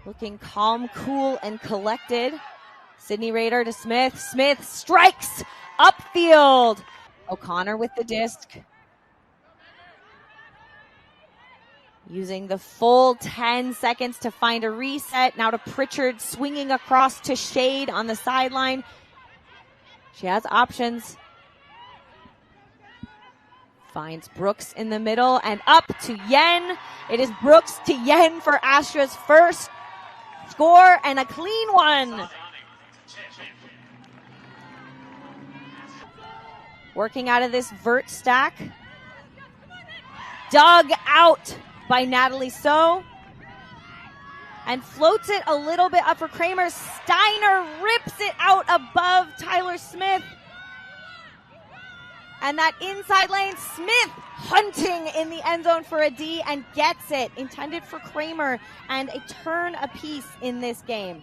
Looking calm, cool, and collected. Sydney Rader to Smith. Smith strikes upfield. O'Connor with the disc. Using the full 10 seconds to find a reset. Now to Pritchard, swinging across to Shade on the sideline. She has options. Finds Brooks in the middle and up to Yen. It is Brooks to Yen for Astra's first score and a clean one. Working out of this vert stack. Dug out by Natalie So. And floats it a little bit up for Kramer. Steiner rips it out above Tyler Smith. And that inside lane, Smith hunting in the end zone for a D and gets it. Intended for Kramer and a turn apiece in this game.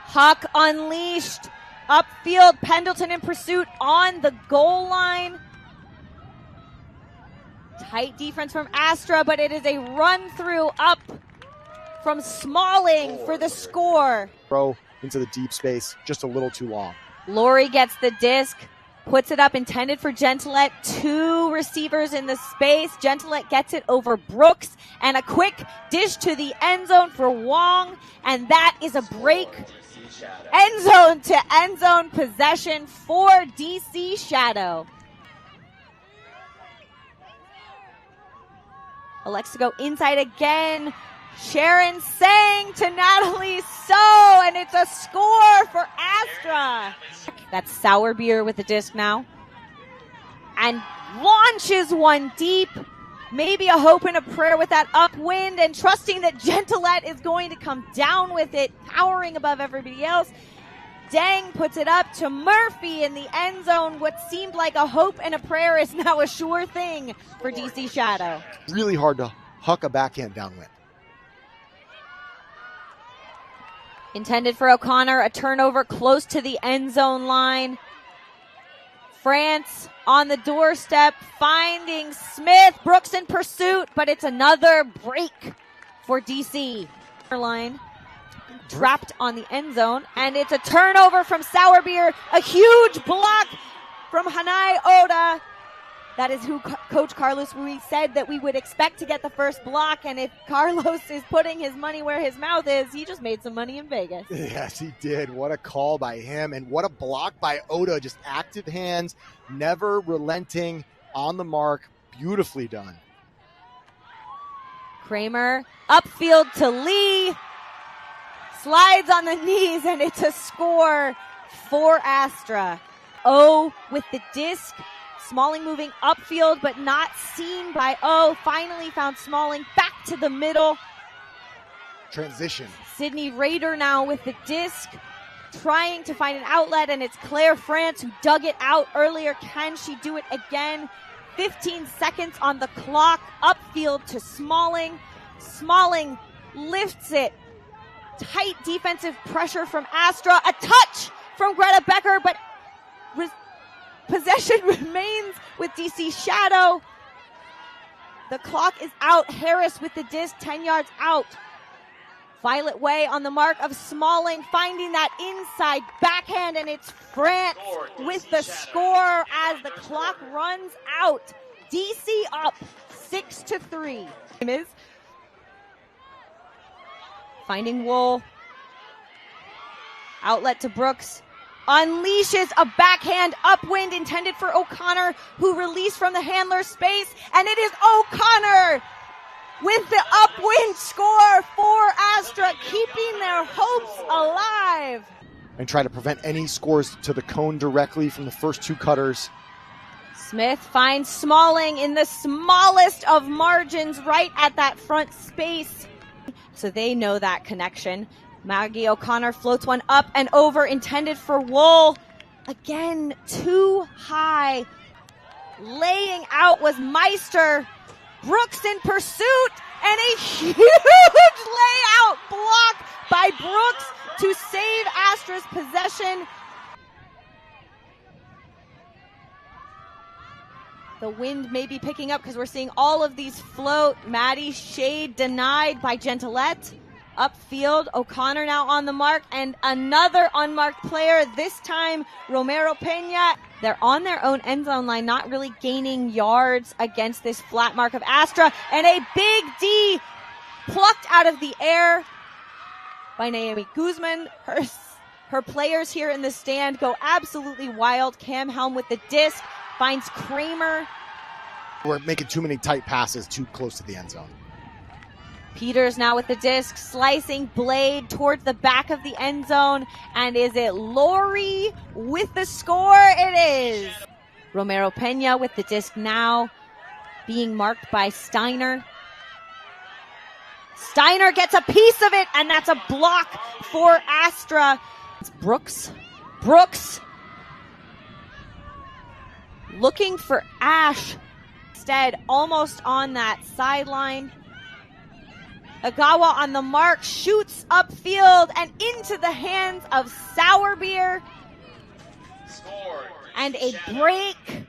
Huck unleashed. Upfield, Pendleton in pursuit on the goal line. Tight defense from Astra, but it is a run through up from Smalling for the score. Throw into the deep space, just a little too long. Laurie gets the disc, puts it up, intended for Gentilette. Two receivers in the space. Gentilette gets it over Brooks, and a quick dish to the end zone for Wong, and that is a break. End zone to end zone possession for DC Shadow. Alexa go inside again. Sharon Sang to Natalie So, and it's a score for Astra. That's Sour Beer with the disc now. And launches one deep. Maybe a hope and a prayer with that upwind, and trusting that Gentilette is going to come down with it, towering above everybody else. Dang puts it up to Murphy in the end zone. What seemed like a hope and a prayer is now a sure thing for DC Shadow. Really hard to huck a backhand downwind. Intended for O'Connor, a turnover close to the end zone line. France on the doorstep, finding Smith. Brooks in pursuit, but it's another break for DC. Line trapped on the end zone, and it's a turnover from Sour Beer. A huge block from Hanai Oda. That is who Coach Carlos Ruiz said that we would expect to get the first block, and if Carlos is putting his money where his mouth is, he just made some money in Vegas. Yes, he did. What a call by him, and what a block by Oda. Just active hands, never relenting, on the mark. Beautifully done. Kramer upfield to Lee. Slides on the knees, and it's a score for Astra. O with the disc. Smalling moving upfield, but not seen by O. Finally found Smalling back to the middle. Transition. Sydney Rader now with the disc, trying to find an outlet, and it's Claire France who dug it out earlier. Can she do it again? 15 seconds on the clock. Upfield to Smalling. Smalling lifts it. Tight defensive pressure from Astra. A touch from Greta Becker, but possession remains with DC Shadow. The clock is out. Harris with the disc, 10 yards out. Violet Way on the mark of Smalling, finding that inside backhand, and it's France with the score as the clock runs out. DC up 6-3. Finding Wool. Outlet to Brooks. Unleashes a backhand upwind intended for O'Connor, who released from the handler space, and it is O'Connor with the upwind score for Astra, keeping their hopes alive. And try to prevent any scores to the cone directly from the first two cutters. Smith finds Smalling in the smallest of margins right at that front space. So they know that connection. Maggie O'Connor floats one up and over, intended for Wool. Again, too high. Laying out was Meister. Brooks in pursuit, and a huge layout block by Brooks to save Astra's possession. The wind may be picking up because we're seeing all of these float. Maddie Shade denied by Gentilette. Upfield, O'Connor now on the mark, and another unmarked player, this time Romero Pena. They're on their own end zone line, not really gaining yards against this flat mark of Astra, and a big D plucked out of the air by Naomi Guzman. Her players here in the stand go absolutely wild. Cam Helm with the disc, finds Kramer. We're making too many tight passes too close to the end zone. Peters now with the disc, slicing blade towards the back of the end zone. And is it Lori with the score? It is. Romero Pena with the disc now, being marked by Steiner. Steiner gets a piece of it, and that's a block for Astra. It's Brooks. Brooks looking for Ash. Instead, almost on that sideline. Agawa on the mark, shoots upfield and into the hands of Sourbeer. And a break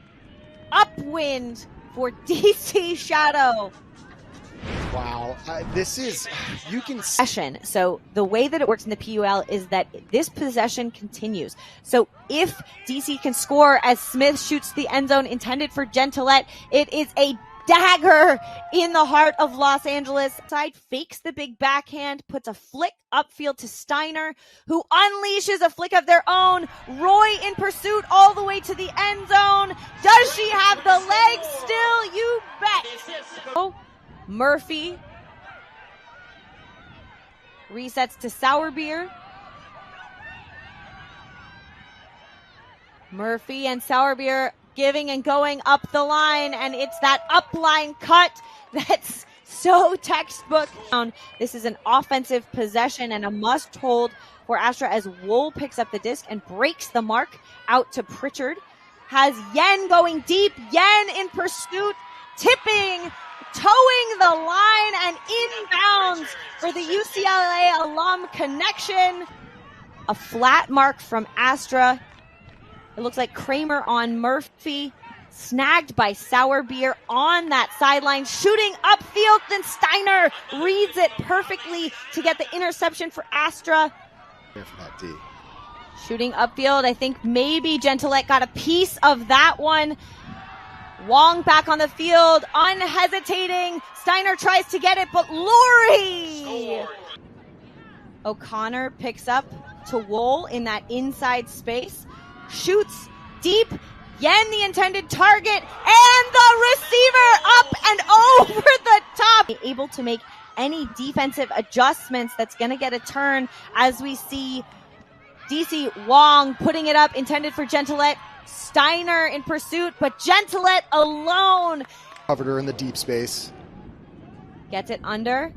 upwind for DC Shadow. Wow, this is, you can possession. So the way that it works in the PUL is that this possession continues. So if DC can score as Smith shoots the end zone intended for Gentilette, it is a dagger in the heart of Los Angeles. Side fakes the big backhand, puts a flick upfield to Steiner, who unleashes a flick of their own. Roy in pursuit all the way to the end zone. Does she have the legs still? You bet. Oh, Murphy resets to Sourbeer. Murphy and Sourbeer giving and going up the line, and it's that upline cut that's so textbook. This is an offensive possession and a must hold for Astra as Wool picks up the disc and breaks the mark out to Pritchard. Has Yen going deep. Yen in pursuit, tipping, towing the line and inbounds for the UCLA alum connection. A flat mark from Astra. It looks like Kramer on Murphy, snagged by Sourbeer on that sideline, shooting upfield, then Steiner reads it perfectly to get the interception for Astra. There for that D. Shooting upfield, I think maybe Gentilette got a piece of that one. Wong back on the field, unhesitating. Steiner tries to get it, but Lori! O'Connor picks up to Wool in that inside space. Shoots deep. Yen the intended target, and the receiver up and over the top. Able to make any defensive adjustments that's going to get a turn as we see DC Wong putting it up, intended for Gentilette. Steiner in pursuit, but Gentilette alone. Covered her in the deep space. Gets it under.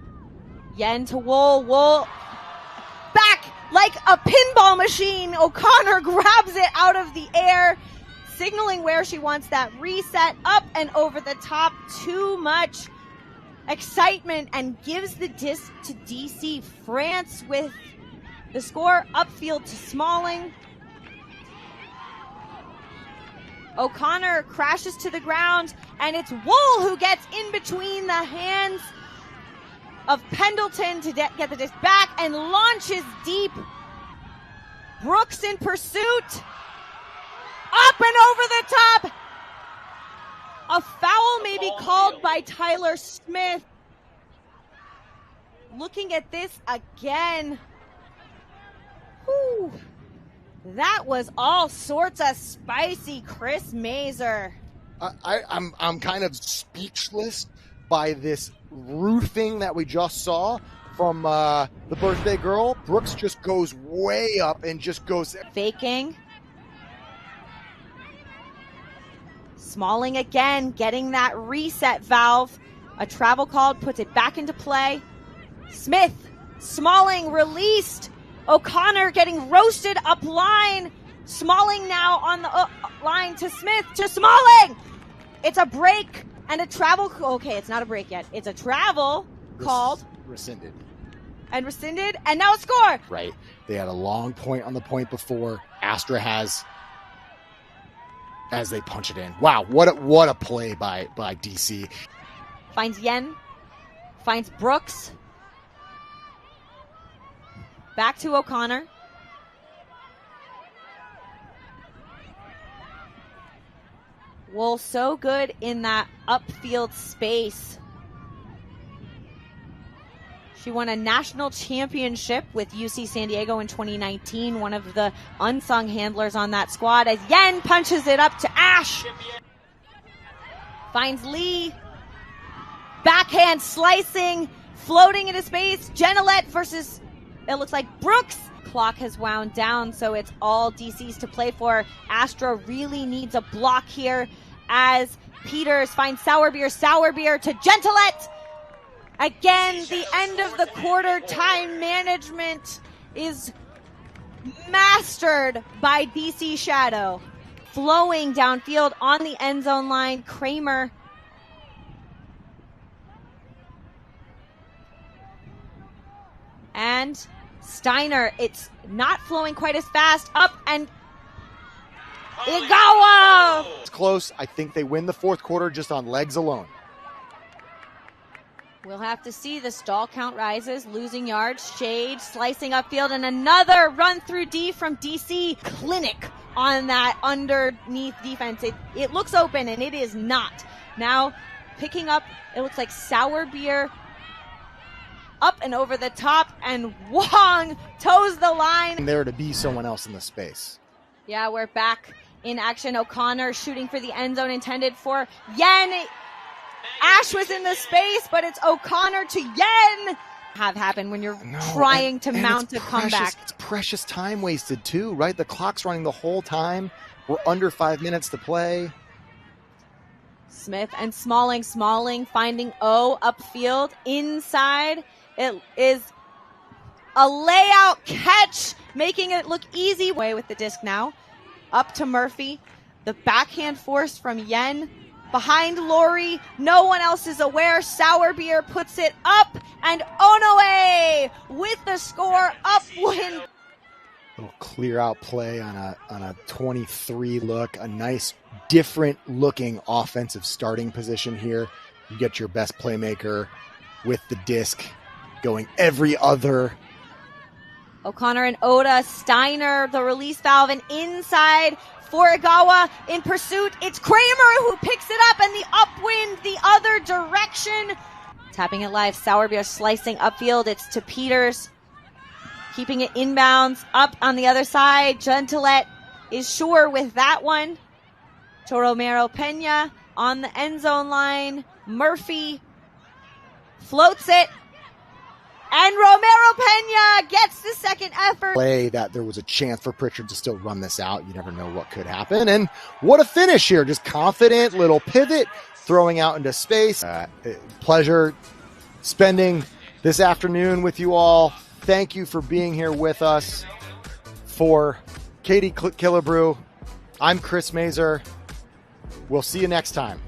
Yen to Wool. Wool back like a pinball machine. O'Connor grabs it out of the air, signaling where she wants that reset, up and over the top. Too much excitement, and gives the disc to DC France with the score. Upfield to Smalling. O'Connor crashes to the ground, and it's Wool who gets in between the hands of Pendleton to get the disc back and launches deep. Brooks in pursuit. Up and over the top. A foul may be called by Tyler Smith. Looking at this again. Whew. That was all sorts of spicy, Chris Mazer. I'm kind of speechless by this roofing that we just saw from the birthday girl. Brooks just goes way up and just goes faking. Smalling again, getting that reset valve. A travel call puts it back into play. Smith, Smalling released. O'Connor getting roasted up line. Smalling now on the line to Smith, to Smalling. It's a break and a travel. Okay, it's not a break yet. It's a travel called. Rescinded. And rescinded, and now a score. Right. They had a long point on the point before. Astra has as they punch it in. Wow, what a play by DC. Finds Yen. Finds Brooks. Back to O'Connor. Well, so good in that upfield space. She won a national championship with UC San Diego in 2019, one of the unsung handlers on that squad, as Yen punches it up to Ash. Finds Lee. Backhand slicing, floating into space. Genelette versus, it looks like Brooks. Clock has wound down, so it's all DCs to play for. Astra really needs a block here as Peters finds Sourbeer. Sourbeer to Gentilette. Again, the end of the quarter, time management is mastered by DC Shadow. Flowing downfield on the end zone line, Kramer. And Steiner, it's not flowing quite as fast. Up and Igawa! It's close. I think they win the fourth quarter just on legs alone. We'll have to see. The stall count rises, losing yards. Shade slicing upfield, and another run through D from DC. Clinic on that underneath defense. It looks open, and it is not. Now picking up, it looks like Sourbeer up and over the top, and Wong toes the line. And there to be someone else in the space. Yeah, we're back in action. O'Connor shooting for the end zone, intended for Yen. Ash was in the space, but it's O'Connor to Yen. Have happened when you're trying to mount a comeback. It's precious time wasted too, right? The clock's running the whole time. We're under 5 minutes to play. Smith and Smalling. Smalling finding O upfield inside. It is a layout catch, making it look easy. Away with the disc now. Up to Murphy. The backhand force from Yen. Behind Laurie, no one else is aware. Sourbeer puts it up, and Onoe with the score, upwind. Little clear out play on a 23 look, a nice different looking offensive starting position here. You get your best playmaker with the disc going every other. O'Connor and Oda, Steiner, the release valve, and inside for Igawa in pursuit. It's Kramer who picks it up, and the upwind the other direction. Tapping it live, Sourbeer slicing upfield. It's to Peters, keeping it inbounds, up on the other side. Gentilette is sure with that one. To Romero Pena on the end zone line. Murphy floats it. And Romero Pena gets the second effort. Play that there was a chance for Pritchard to still run this out. You never know what could happen. And what a finish here. Just confident little pivot, throwing out into space. Pleasure spending this afternoon with you all. Thank you for being here with us. For Katie Killebrew, I'm Chris Mazer. We'll see you next time.